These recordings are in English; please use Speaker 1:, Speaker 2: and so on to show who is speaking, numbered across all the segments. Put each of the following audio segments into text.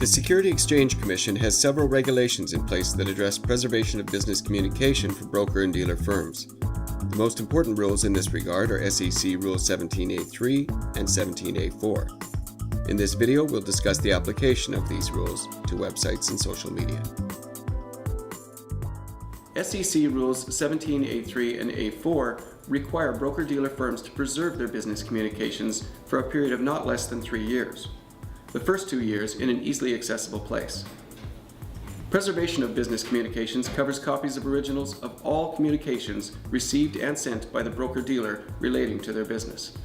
Speaker 1: The Security Exchange Commission has several regulations in place that address preservation of business communication for broker and dealer firms. The most important rules in this regard are SEC Rule 17A3 and 17A4. In this video, we'll discuss the application of these rules to websites and social media. SEC Rules 17A3 and A4 require broker-dealer firms to preserve their business communications for a period of not less than 3 years. The first 2 years in an easily accessible place. Preservation of business communications covers copies of originals of all communications received and sent by the broker-dealer relating to their business.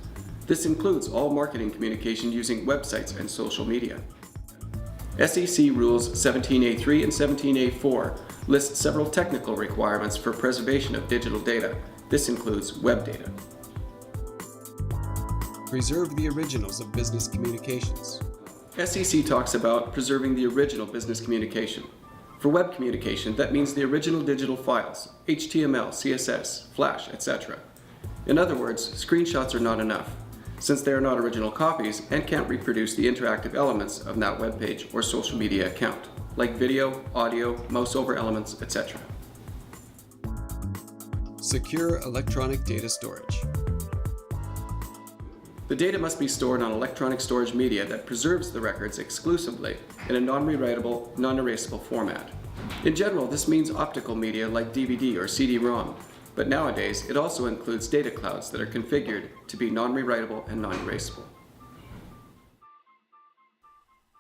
Speaker 1: This includes all marketing communication using websites and social media. SEC Rules 17A3 and 17A4 list several technical requirements for preservation of digital data. This includes web data. Preserve the originals of business communications. SEC talks about preserving the original business communication. For web communication, that means the original digital files, HTML, CSS, Flash, etc. In other words, screenshots are not enough, since they are not original copies and can't reproduce the interactive elements of that web page or social media account, like video, audio, mouse over elements, etc. Secure electronic data storage. The data must be stored on electronic storage media that preserves the records exclusively in a non-rewritable, non-erasable format. In general, this means optical media like DVD or CD-ROM, but nowadays it also includes data clouds that are configured to be non-rewritable and non-erasable.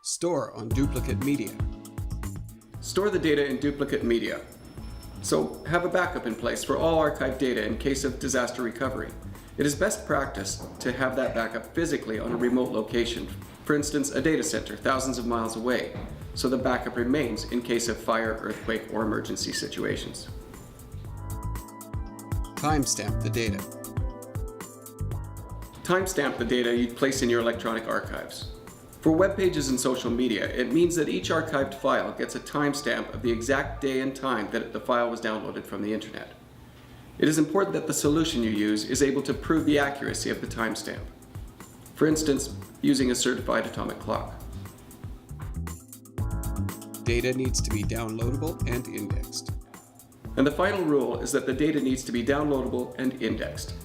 Speaker 1: Store on duplicate media. Store the data in duplicate media. So have a backup in place for all archived data in case of disaster recovery. It is best practice to have that backup physically on a remote location, for instance a data center thousands of miles away, so the backup remains in case of fire, earthquake, or emergency situations. Timestamp the data. Timestamp the data you'd place in your electronic archives. For web pages and social media, it means that each archived file gets a timestamp of the exact day and time that the file was downloaded from the internet. It is important that the solution you use is able to prove the accuracy of the timestamp. For instance, using a certified atomic clock. Data needs to be downloadable and indexed. And the final rule is that the data needs to be downloadable and indexed.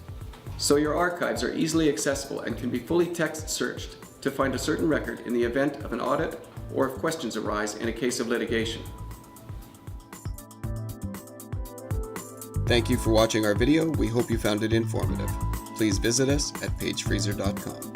Speaker 1: So your archives are easily accessible and can be fully text searched to find a certain record in the event of an audit or if questions arise in a case of litigation. Thank you for watching our video. We hope you found it informative. Please visit us at pagefreezer.com.